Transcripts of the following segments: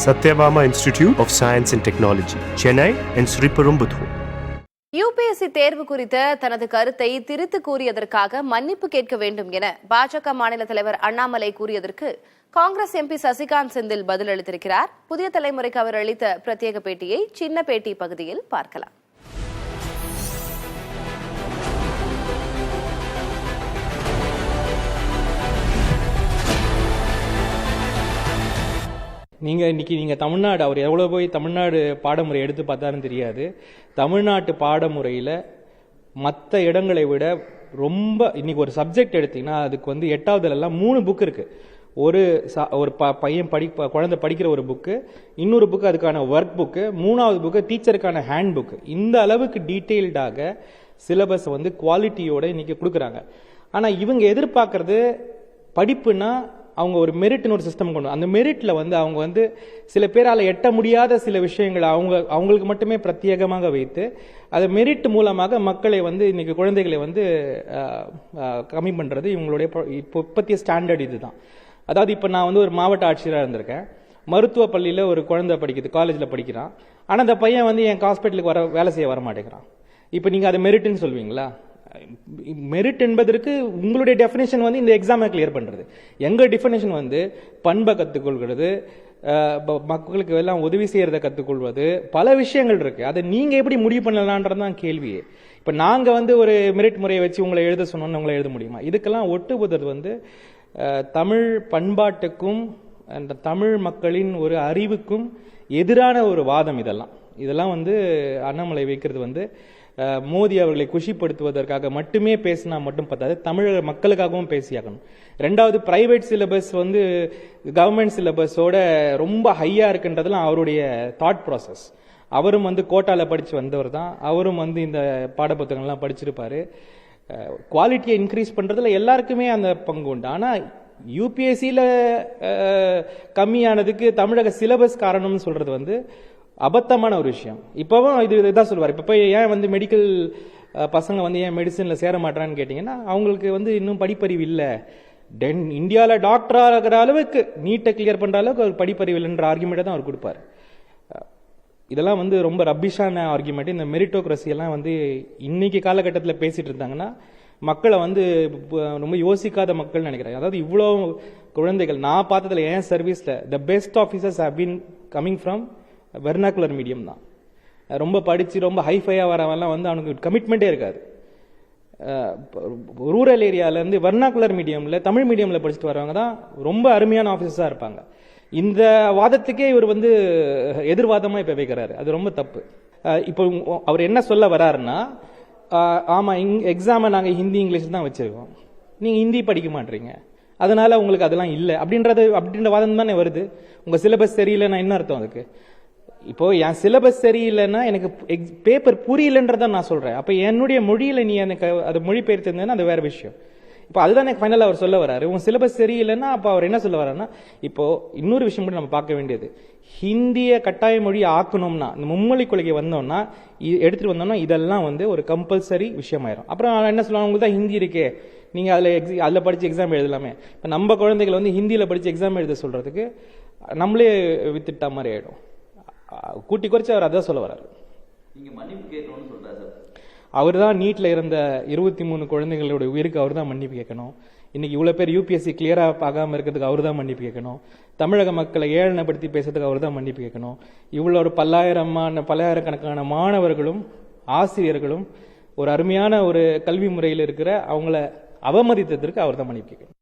Satyabama Institute of Science and Technology, Chennai and Sriperumbudur. UPSC தேர்வு குறித்த தனது கருத்தை திரித்து கூறியதற்காக மன்னிப்பு கேட்க வேண்டும் என பாஜக மாநில தலைவர் அண்ணாமலை கூறியதற்கு காங்கிரஸ் எம்பி சசிகாந்த் செந்தில் பதிலளித்திருக்கிறார். புதிய தலைமுறைக்கு அவர் அளித்த பிரத்யேக பேட்டியை சின்ன பேட்டி பகுதியில் பார்க்கலாம். நீங்கள் தமிழ்நாடு அவர் எவ்வளோ போய் தமிழ்நாடு பாடமுறை எடுத்து பார்த்தாருன்னு தெரியாது. தமிழ்நாட்டு பாடமுறையில் மற்ற இடங்களை விட ரொம்ப இன்னைக்கு ஒரு சப்ஜெக்ட் எடுத்தீங்கன்னா அதுக்கு 8வதுலாம் 3 புக் இருக்கு. ஒரு பையன் குழந்தை படிக்கிற ஒரு புக்கு, இன்னொரு புக்கு அதுக்கான ஒர்க் புக்கு, 3வது புக்கு டீச்சருக்கான ஹேண்ட் புக்கு. இந்த அளவுக்கு டீட்டெயில்டாக சிலபஸ் குவாலிட்டியோட இன்னைக்கு கொடுக்குறாங்க. ஆனால் இவங்க எதிர்பார்க்கறது படிப்புனா அவங்க ஒரு மெரிட்னு ஒரு சிஸ்டம் கொண்டு அந்த மெரிட்ல அவங்க சில பேரால் எட்ட முடியாத சில விஷயங்களை அவங்களுக்கு மட்டுமே பிரத்யேகமாக வைத்து அதை மெரிட் மூலமாக மக்களை இன்னைக்கு குழந்தைகளை கம்மி பண்றது இவங்களுடைய இப்பத்திய ஸ்டாண்டர்ட் இதுதான். அதாவது இப்போ நான் ஒரு மாவட்ட ஆட்சியராக இருந்திருக்கேன். மருத்துவ பள்ளியில் ஒரு குழந்தை படிக்குது, காலேஜில் படிக்கிறான். ஆனால் அந்த பையன் என் ஹாஸ்பிட்டலுக்கு வேலை செய்ய வர மாட்டேங்கிறான். இப்போ நீங்கள் அதை மெரிட்னு சொல்வீங்களா? மெரிட் என்பதற்கு உங்களுடைய டெஃபினேஷன் இந்த எக்ஸாமை கிளியர் பண்றது. எங்க டெஃபினேஷன் பண்பை கத்துக்கொள்கிறது, மக்களுக்கு எல்லாம் உதவி செய்யறதை கத்துக்கொள்வது, பல விஷயங்கள் இருக்கு. அதை நீங்க எப்படி முடிவு பண்ணலான்றதுதான் கேள்வியே. இப்ப நாங்க ஒரு மெரிட் முறையை வச்சு உங்களை எழுத சொன்னோம்னு உங்களை எழுத முடியுமா? இதுக்கெல்லாம் ஒட்டுபுதது தமிழ் பண்பாட்டுக்கும் அந்த தமிழ் மக்களின் ஒரு அறிவுக்கும் எதிரான ஒரு வாதம். இதெல்லாம் அண்ணாமலை வைக்கிறது மோடி அவர்களை குஷிப்படுத்துவதற்காக மட்டுமே பேசினா மட்டும் பத்தாது, தமிழக மக்களுக்காகவும் பேசியாகணும். 2வது, பிரைவேட் சிலபஸ் கவர்மெண்ட் சிலபஸோட ரொம்ப ஹையா இருக்குன்றதுலாம் அவருடைய தாட் ப்ராசஸ். அவரும் கோட்டால படிச்சு வந்தவர் தான். அவரும் இந்த பாடப்புத்தகங்கள்லாம் படிச்சிருப்பாரு. குவாலிட்டியை இன்க்ரீஸ் பண்றதுல எல்லாருக்குமே அந்த பங்கு உண்டு. ஆனா யூபிஎஸ்சியில கம்மியானதுக்கு தமிழக சிலபஸ் காரணம்னு சொல்றது அபத்தமான ஒரு விஷயம். இப்பவும் இதுதான் சொல்லுவார். இப்ப ஏன் மெடிக்கல் பசங்க ஏன் மெடிசன்ல சேர மாட்டான்னு கேட்டீங்கன்னா அவங்களுக்கு இன்னும் படிப்பறிவு இல்லை. இந்தியாவில டாக்டரா இருக்கிற அளவுக்கு நீட்டை கிளியர் பண்ற அளவுக்கு அவர் படிப்பறிவு இல்லைன்ற ஆர்குமெண்ட் தான் அவர் கொடுப்பாரு. இதெல்லாம் ரொம்ப ரப்பிஷான ஆர்குமெண்ட். இந்த மெரிட்டோக்ரஸி எல்லாம் இன்னைக்கு காலகட்டத்தில் பேசிட்டு இருந்தாங்கன்னா மக்களை ரொம்ப யோசிக்காத மக்கள் நினைக்கிறாங்க. அதாவது இவ்வளோ குழந்தைகள் நான் பார்த்ததுல ஏன் சர்வீஸ்ல the best officers have been coming from vernacular medium தான். ரொம்ப படிச்சு ரொம்ப ஹைஃபையா வரவெல்லாம் அவனுக்கு கமிட்மெண்டே இருக்காது. ரூரல் ஏரியால வெர்னாகுலர் மீடியம்ல தமிழ் மீடியம்ல படிச்சுட்டு வரவங்க தான் ரொம்ப அருமையான ஆபீசர்ஸா இருப்பாங்க. இந்த வாதத்துக்கே இவர் எதிர்வாதமா இப்ப வைக்கிறாரு. அது ரொம்ப தப்பு. இப்போ அவர் என்ன சொல்ல வர்றாருன்னா, ஆமா எக்ஸாமை நாங்க ஹிந்தி இங்கிலீஷ் தான் வச்சிருக்கோம், நீங்க ஹிந்தி படிக்க மாட்டீங்க, அதனால உங்களுக்கு அதெல்லாம் இல்லை அப்படின்ற வாதம் தானே வருது. உங்க சிலபஸ் சரியில்லைன்னா என்ன அர்த்தம் அதுக்கு? இப்போ என் சிலபஸ் சரியில்லைன்னா எனக்கு பேப்பர் புரியலன்றதான் நான் சொல்றேன். அப்ப என்னுடைய மொழியில நீ எனக்கு அது மொழிபெயர்த்திருந்தேன்னா அது வேற விஷயம். இப்போ அதுதான் எனக்கு ஃபைனலா அவர் சொல்ல வராரு. உங்க சிலபஸ் சரியில்லைன்னா அப்ப அவர் என்ன சொல்ல வர்றாருன்னா, இப்போ இன்னொரு விஷயம் கூட நம்ம பார்க்க வேண்டியது, ஹிந்திய கட்டாய மொழி ஆக்கணும்னா இந்த மும்மொழி கொள்கை வந்தோம்னா எடுத்துட்டு வந்தோம்னா இதெல்லாம் ஒரு கம்பல்சரி விஷயமாயிரும். அப்புறம் என்ன சொல்லுவாங்க, உங்களுக்கு தான் ஹிந்தி இருக்கே, நீங்க அதுல படிச்சு எக்ஸாம் எழுதலாமே. இப்ப நம்ம குழந்தைகள் ஹிந்தியில படிச்சு எக்ஸாம் எழுத சொல்றதுக்கு நம்மளே வித்துட்டா மாதிரி ஆயிடும். கூட்டி குறைச்சு அவர் அதான் சொல்ல வர்றாரு. அவர் தான் நீட்ல இருந்த 23 குழந்தைகளோட உயிருக்கு அவர் தான் மன்னிப்பு கேட்கணும். இன்னைக்கு இவ்வளவு பேர் யூபிஎஸ்சி கிளியரா பார்க்காம இருக்கிறதுக்கு அவர் தான் மன்னிப்பு கேட்கணும். தமிழக மக்களை ஏளனப்படுத்தி பேசுறதுக்கு அவர் தான் மன்னிப்பு கேட்கணும். இவ்வளவு பல்லாயிரக்கணக்கான மாணவர்களும் ஆசிரியர்களும் ஒரு அருமையான ஒரு கல்வி முறையில் இருக்கிற அவங்கள அவமதித்ததற்கு அவர் தான் மன்னிப்பு கேட்கணும்.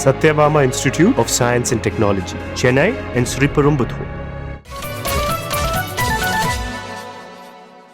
Satyabama Institute of Science and Technology, Chennai and Sriperumbudur.